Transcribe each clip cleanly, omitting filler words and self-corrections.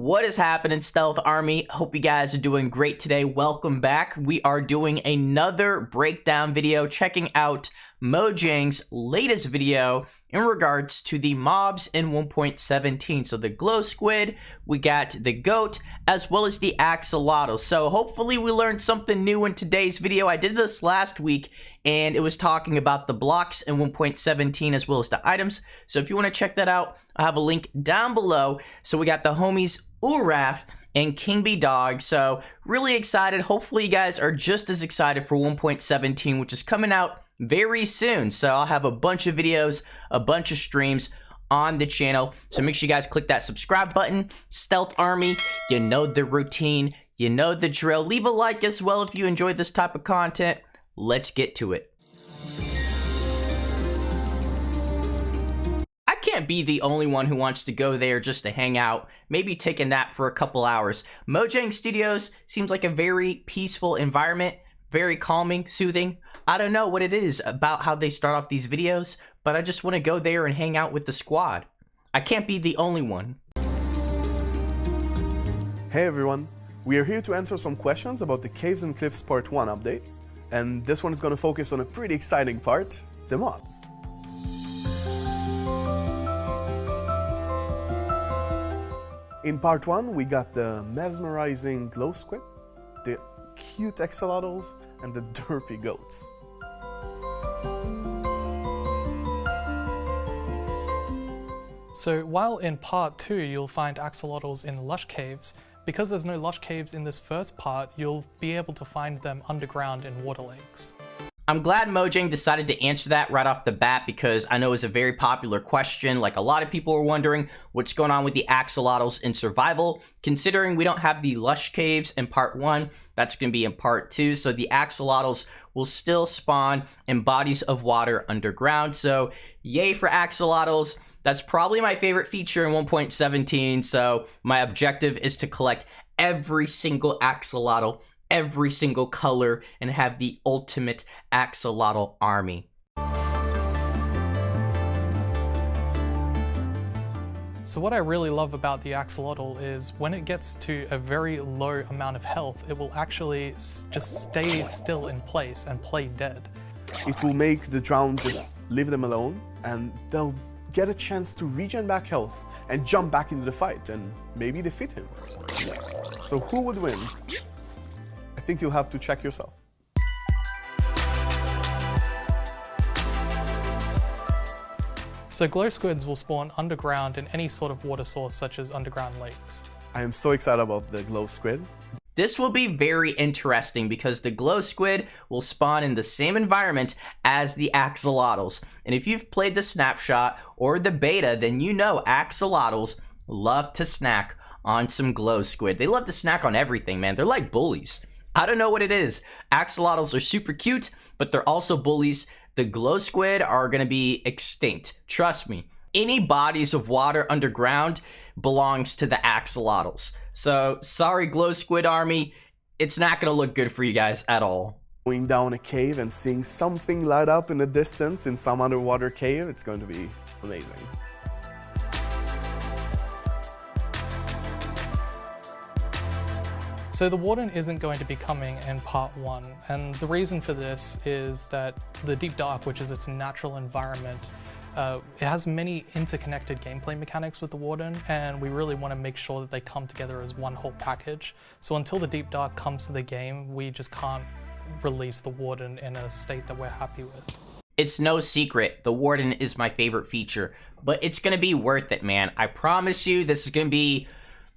What is happening, Stealth Army? Hope you guys are doing great today. Welcome back. We are doing another breakdown video, checking out MOJANG's latest video in regards to the mobs in 1.17. So the glow squid, we got the goat, as well as the axolotl. So hopefully we learned something new in today's video. I did this last week, and it was talking about the blocks in 1.17 as well as the items. So if you want to check that out, I have a link down below. So we got the homies Uraf and King B Dog. So really excited. Hopefully you guys are just as excited for 1.17, which is coming out very soon. So I'll have a bunch of videos, a bunch of streams on the channel. So make sure you guys click that subscribe button. Stealth Army, you know the routine, you know the drill. Leave a like as well if you enjoy this type of content. Let's get to it. I can't be the only one who wants to go there just to hang out, maybe take a nap for a couple hours. Mojang Studios seems like a very peaceful environment, very calming, soothing. I don't know what it is about how they start off these videos, but I just want to go there and hang out with the squad. I can't be the only one. Hey everyone, we are here to answer some questions about the Caves and Cliffs Part 1 update, and this one is going to focus on a pretty exciting part, the mobs. In Part 1, we got the mesmerizing glow squid, the cute axolotls, and the derpy goats. So while in part 2 you'll find axolotls in lush caves, because there's no lush caves in this first part, you'll be able to find them underground in water lakes. I'm glad Mojang decided to answer that right off the bat, because I know it's a very popular question. Like, a lot of people are wondering what's going on with the axolotls in survival. Considering we don't have the lush caves in part 1, that's going to be in part 2. So the axolotls will still spawn in bodies of water underground. So yay for axolotls. That's probably my favorite feature in 1.17. So my objective is to collect every single axolotl, every single color, and have the ultimate axolotl army. So what I really love about the axolotl is when it gets to a very low amount of health, it will actually just stay still in place and play dead. It will make the drowned just leave them alone, and they'll get a chance to regen back health and jump back into the fight and maybe defeat him. So who would win? I think you'll have to check yourself. So glow squids will spawn underground in any sort of water source such as underground lakes. I am so excited about the glow squid. This will be very interesting because the glow squid will spawn in the same environment as the axolotls. And if you've played the snapshot or the beta, then you know axolotls love to snack on some glow squid. They love to snack on everything, man. They're like bullies. I don't know what it is. Axolotls are super cute, but they're also bullies. The glow squid are going to be extinct. Trust me. Any bodies of water underground belongs to the axolotls. So sorry, glow squid army. It's not going to look good for you guys at all. Going down a cave and seeing something light up in the distance in some underwater cave, it's going to be amazing. So the warden isn't going to be coming in part 1, and the reason for this is that the Deep Dark, which is its natural environment, it has many interconnected gameplay mechanics with the warden, and we really want to make sure that they come together as one whole package. So until the Deep Dark comes to the game, we just can't release the warden in a state that we're happy with. It's no secret, the warden is my favorite feature, but it's going to be worth it, man. I promise you, this is going to be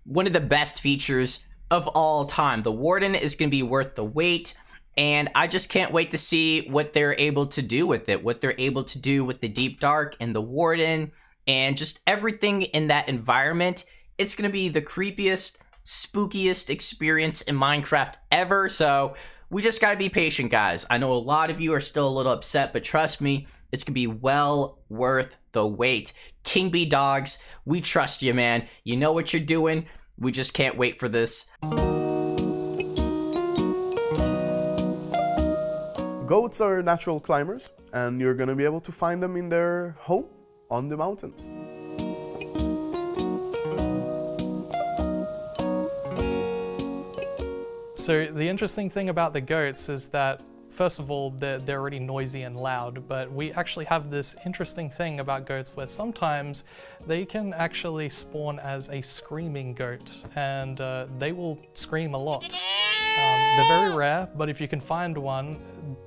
one of the best features of all time. The warden is going to be worth the wait, and I just can't wait to see what they're able to do with it, what they're able to do with the Deep Dark and the warden and just everything in that environment. It's going to be the creepiest, spookiest experience in Minecraft ever. So we just got to be patient, guys. I know a lot of you are still a little upset, but trust me, it's going to be well worth the wait. King B Dogs, we trust you, man. You know what you're doing. We just can't wait for this. Goats are natural climbers, and you're going to be able to find them in their home on the mountains. So the interesting thing about the goats is that, first of all, they're already noisy and loud, but we actually have this interesting thing about goats where sometimes they can actually spawn as a screaming goat, and they will scream a lot. They're very rare, but if you can find one,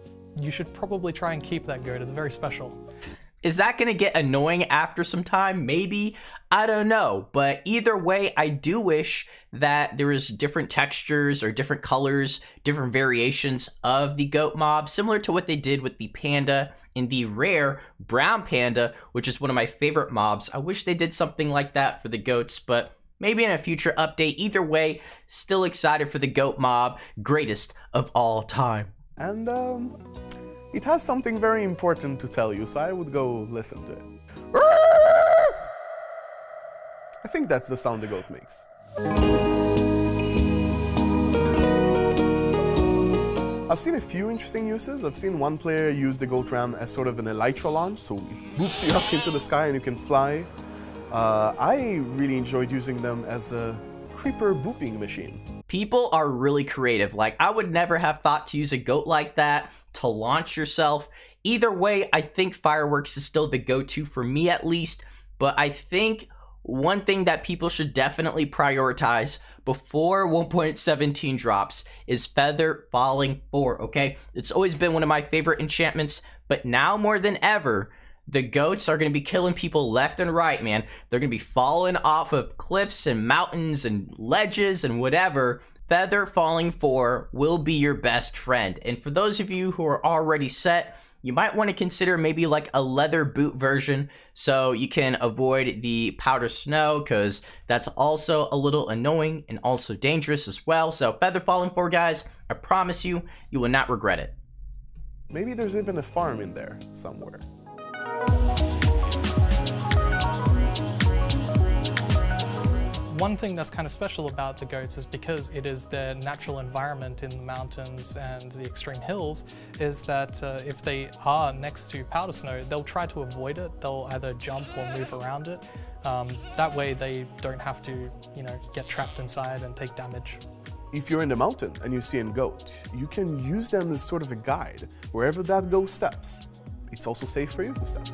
you should probably try and keep that goat. It's very special. Is that going to get annoying after some time? Maybe. I don't know. But either way, I do wish that there was different textures or different colors, different variations of the goat mob, similar to what they did with the panda and the rare brown panda, which is one of my favorite mobs. I wish they did something like that for the goats, but maybe in a future update. Either way, still excited for the goat mob, greatest of all time. And it has something very important to tell you, so I would go listen to it. I think that's the sound the goat makes. I've seen a few interesting uses. I've seen one player use the goat ram as sort of an elytra launch, so it boops you up into the sky and you can fly. I really enjoyed using them as a creeper booping machine. People are really creative. Like, I would never have thought to use a goat like that to launch yourself. Either way, I think fireworks is still the go-to for me at least, but I think one thing that people should definitely prioritize before 1.17 drops is Feather Falling 4, okay? It's always been one of my favorite enchantments, but now more than ever, the goats are going to be killing people left and right, man. They're going to be falling off of cliffs and mountains and ledges and whatever. Feather Falling 4 will be your best friend. And for those of you who are already set, you might want to consider maybe like a leather boot version so you can avoid the powder snow, because that's also a little annoying and also dangerous as well. So Feather Falling 4, guys, I promise you, you will not regret it. Maybe there's even a farm in there somewhere. One thing that's kind of special about the goats is because it is their natural environment in the mountains and the extreme hills, is that if they are next to powder snow, they'll try to avoid it. They'll either jump or move around it. That way they don't have to, get trapped inside and take damage. If you're in the mountain and you see a goat, you can use them as sort of a guide wherever that goat steps. It's also safe for you to step.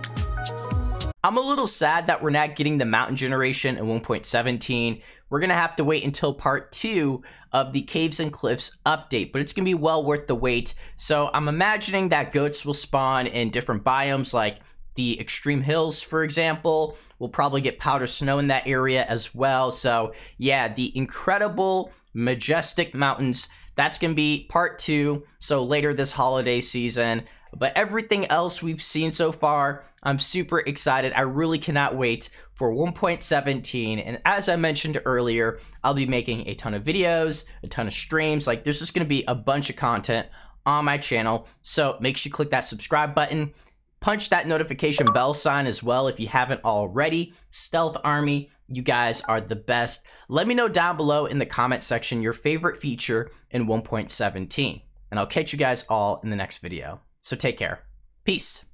I'm a little sad that we're not getting the mountain generation in 1.17. We're going to have to wait until part 2 of the Caves and Cliffs update, but it's going to be well worth the wait. So I'm imagining that goats will spawn in different biomes, like the extreme hills, for example. We'll probably get powder snow in that area as well. So yeah, the incredible, majestic mountains, that's going to be part 2, so later this holiday season. But everything else we've seen so far, I'm super excited. I really cannot wait for 1.17. And as I mentioned earlier, I'll be making a ton of videos, a ton of streams. Like, there's just going to be a bunch of content on my channel. So make sure you click that subscribe button. Punch that notification bell sign as well if you haven't already. Stealth Army, you guys are the best. Let me know down below in the comment section your favorite feature in 1.17. And I'll catch you guys all in the next video. So take care. Peace.